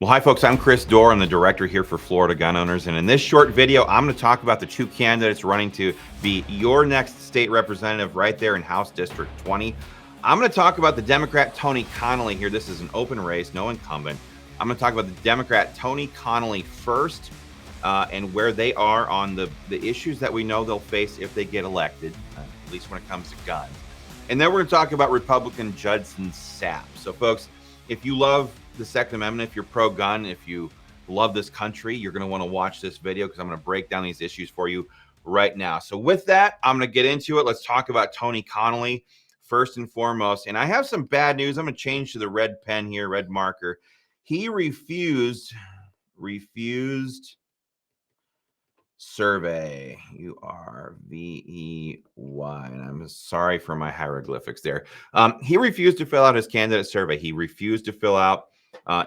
Well, hi, folks. I'm Chris Dorr. I'm the director here for Florida Gun Owners. And in this short video, I'm going to talk about the two candidates running to be your next state representative right there in House District 20. I'm going to talk about the Democrat Tony Connolly here. This is an open race, no incumbent. I'm going to talk about the Democrat Tony Connolly first and where they are on the issues that we know they'll face if they get elected, at least when it comes to guns. And then we're going to talk about Republican Judson Sapp. So, folks, if you love the Second Amendment, if you're pro-gun, if you love this country, you're going to want to watch this video because I'm going to break down these issues for you right now. So with that, I'm going to get into it. Let's talk about Tony Connolly first and foremost. And I have some bad news. I'm going to change to the red pen here, red marker. He refused survey. URVEY. And I'm sorry for my hieroglyphics there. He refused to fill out his candidate survey. He refused to fill out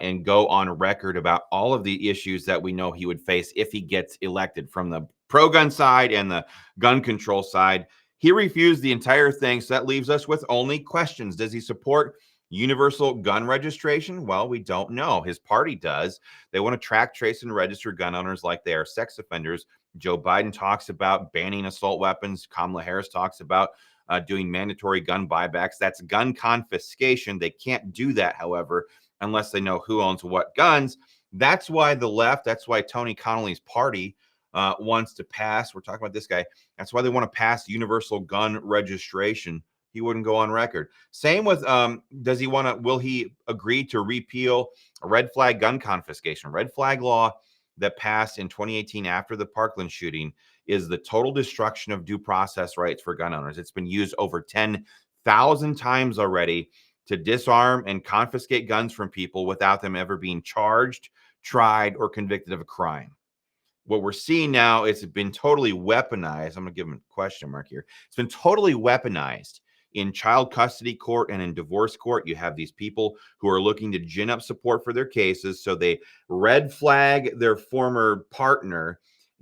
and go on record about all of the issues that we know he would face if he gets elected from the pro-gun side and the gun control side. He refused the entire thing. So that leaves us with only questions. Does he support universal gun registration? Well, we don't know. His party does. They want to track, trace, and register gun owners like they are sex offenders. Joe Biden talks about banning assault weapons. Kamala Harris talks about doing mandatory gun buybacks. That's gun confiscation. They can't do that, however, unless they know who owns what guns. That's why the left, that's why Tony Connolly's party wants to pass. We're talking about this guy. That's why they want to pass universal gun registration. He wouldn't go on record. Same with, will he agree to repeal a red flag gun confiscation? Red flag law that passed in 2018 after the Parkland shooting is the total destruction of due process rights for gun owners. It's been used over 10,000 times already to disarm and confiscate guns from people without them ever being charged, tried, or convicted of a crime. What we're seeing now is it's been totally weaponized. I'm going to give him a question mark here. It's been totally weaponized in child custody court and in divorce court. You have these people who are looking to gin up support for their cases. So they red flag their former partner,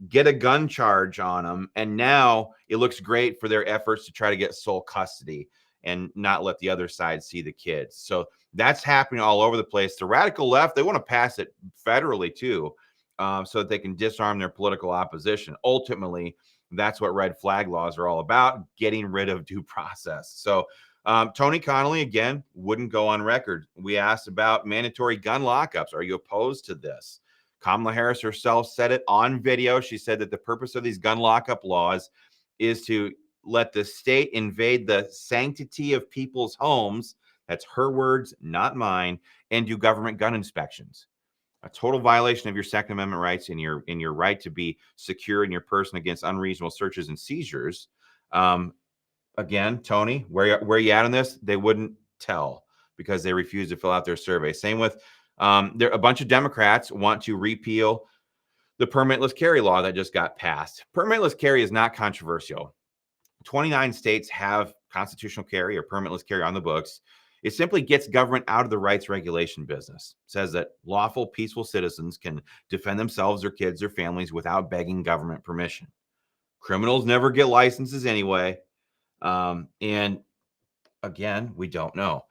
get a gun charge on them, and now it looks great for their efforts to try to get sole custody and not let the other side see the kids. So that's happening all over the place. The radical left, they want to pass it federally too, so that they can disarm their political opposition. Ultimately, that's what red flag laws are all about, getting rid of due process. So Tony Connolly, again, wouldn't go on record. We asked about mandatory gun lockups. Are you opposed to this? Kamala Harris herself said it on video. She said that the purpose of these gun lockup laws is to let the state invade the sanctity of people's homes. That's her words, not mine, and do government gun inspections. A total violation of your Second Amendment rights and your right to be secure in your person against unreasonable searches and seizures. Again, Tony, where you at on this? They wouldn't tell because they refuse to fill out their survey. Same with a bunch of Democrats want to repeal the permitless carry law that just got passed. Permitless carry is not controversial. 29 states have constitutional carry or permitless carry on the books. It simply gets government out of the rights regulation business. It says that lawful, peaceful citizens can defend themselves, their kids, their families without begging government permission. Criminals never get licenses anyway. And again, we don't know.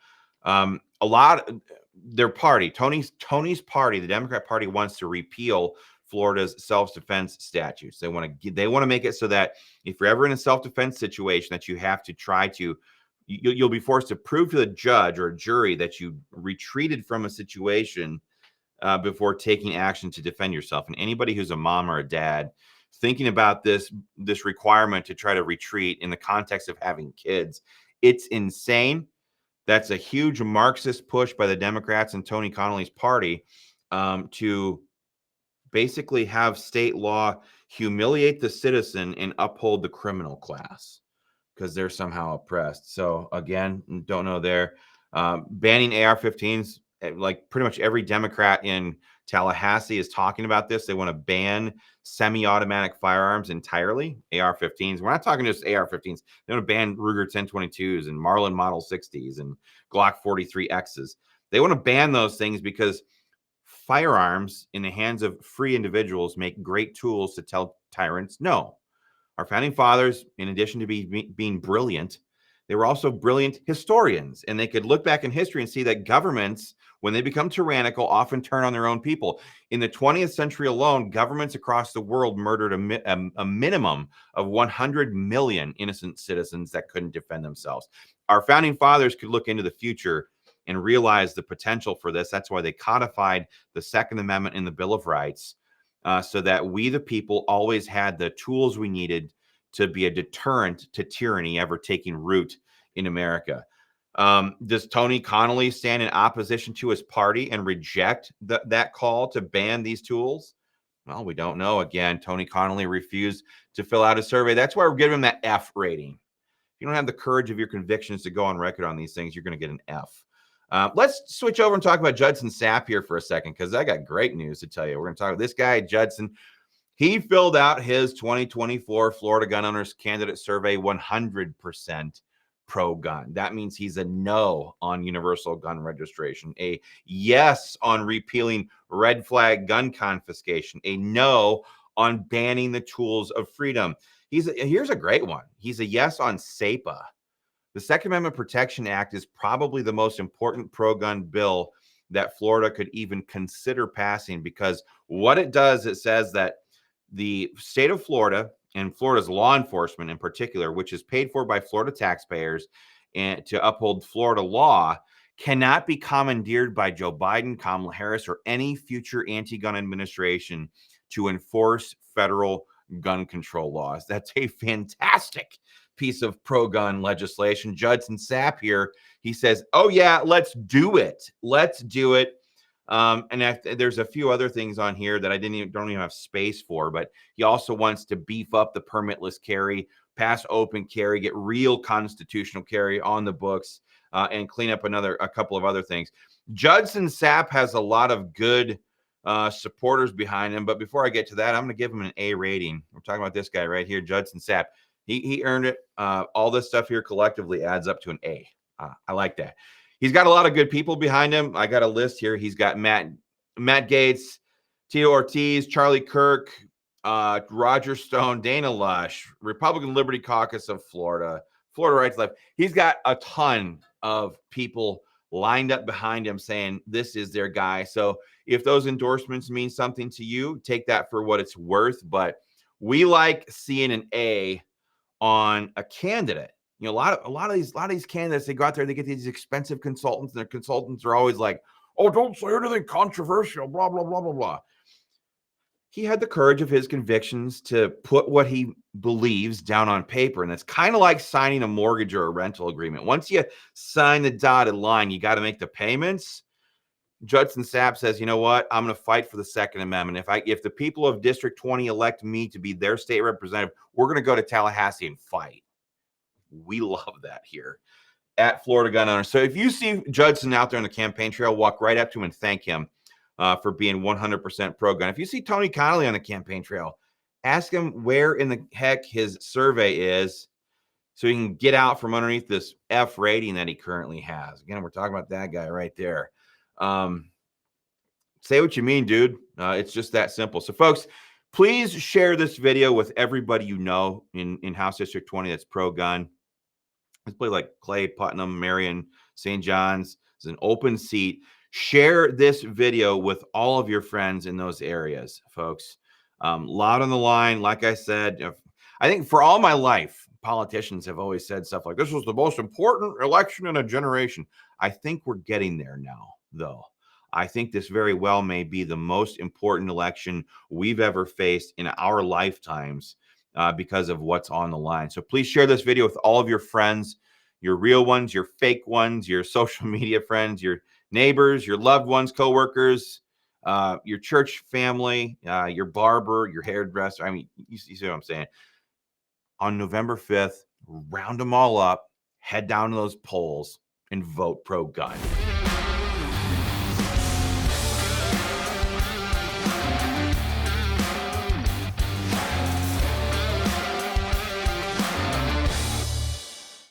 Their party, Tony's party, the Democrat Party, wants to repeal Florida's self-defense statutes. They want to make it so that if you're ever in a self-defense situation, that you have to try to, you'll be forced to prove to the judge or a jury that you retreated from a situation before taking action to defend yourself. And anybody who's a mom or a dad thinking about this requirement to try to retreat in the context of having kids, it's insane. That's a huge Marxist push by the Democrats and Tony Connolly's party to basically have state law humiliate the citizen and uphold the criminal class because they're somehow oppressed. So again, don't know there. Banning AR-15s, like pretty much every Democrat in Tallahassee is talking about this. They want to ban semi-automatic firearms entirely, AR-15s. We're not talking just AR-15s. They want to ban Ruger 1022s and Marlin Model 60s and Glock 43Xs. They want to ban those things because firearms in the hands of free individuals make great tools to tell tyrants no. Our founding fathers, in addition to being brilliant, they were also brilliant historians, and they could look back in history and see that governments when they become tyrannical, often turn on their own people. In the 20th century alone, governments across the world murdered a minimum of 100 million innocent citizens that couldn't defend themselves. Our founding fathers could look into the future and realize the potential for this. That's why they codified the Second Amendment in the Bill of Rights, so that we, the people, always had the tools we needed to be a deterrent to tyranny ever taking root in America. Does Tony Connolly stand in opposition to his party and reject that call to ban these tools? Well, we don't know. Again, Tony Connolly refused to fill out a survey. That's why we're giving him that F rating. If you don't have the courage of your convictions to go on record on these things, you're going to get an F. Let's switch over and talk about Judson Sapp here for a second, because I got great news to tell you. We're going to talk about this guy, Judson. He filled out his 2024 Florida Gun Owners Candidate Survey 100% pro-gun. That means he's a no on universal gun registration, a yes on repealing red flag gun confiscation, a no on banning the tools of freedom. Here's a great one. He's a yes on SAPA. The Second Amendment Protection Act is probably the most important pro-gun bill that Florida could even consider passing, because what it does, it says that the state of Florida and Florida's law enforcement in particular, which is paid for by Florida taxpayers and to uphold Florida law, cannot be commandeered by Joe Biden, Kamala Harris, or any future anti-gun administration to enforce federal gun control laws. That's a fantastic piece of pro-gun legislation. Judson Sapp here, he says, oh yeah, let's do it. Let's do it. And there's a few other things on here that I don't even have space for, but he also wants to beef up the permitless carry, pass open carry, get real constitutional carry on the books, and clean up a couple of other things. Judson Sapp has a lot of good supporters behind him, but before I get to that, I'm going to give him an A rating. We're talking about this guy right here, Judson Sapp. He earned it. All this stuff here collectively adds up to an A. I like that. He's got a lot of good people behind him. I got a list here. He's got Matt Gaetz, Tito Ortiz, Charlie Kirk, Roger Stone, Dana Lush, Republican Liberty Caucus of Florida, Florida Rights Left. He's got a ton of people lined up behind him saying this is their guy. So if those endorsements mean something to you, take that for what it's worth. But we like seeing an A on a candidate. You know, a lot of these candidates, they go out there, they get these expensive consultants, and their consultants are always like, oh, don't say anything controversial, blah, blah, blah, blah, blah. He had the courage of his convictions to put what he believes down on paper. And it's kind of like signing a mortgage or a rental agreement. Once you sign the dotted line, you got to make the payments. Judson Sapp says, you know what? I'm going to fight for the Second Amendment. If the people of District 20 elect me to be their state representative, we're going to go to Tallahassee and fight. We love that here at Florida Gun Owners. So if you see Judson out there on the campaign trail, walk right up to him and thank him for being 100% pro-gun. If you see Tony Connolly on the campaign trail, ask him where in the heck his survey is so he can get out from underneath this F rating that he currently has. Again, we're talking about that guy right there. Say what you mean, dude. It's just that simple. So, folks, please share this video with everybody you know in House District 20 that's pro-gun. Let's play like Clay, Putnam, Marion, St. John's. It's an open seat. Share this video with all of your friends in those areas, folks. Lot on the line. Like I said, I think for all my life, politicians have always said stuff like, this was the most important election in a generation. I think we're getting there now, though. I think this very well may be the most important election we've ever faced in our lifetimes because of what's on the line. So please share this video with all of your friends, your real ones, your fake ones, your social media friends, your neighbors, your loved ones, coworkers, your church family, your barber, your hairdresser. I mean, you see what I'm saying? On November 5th, round them all up, head down to those polls, and vote pro-gun.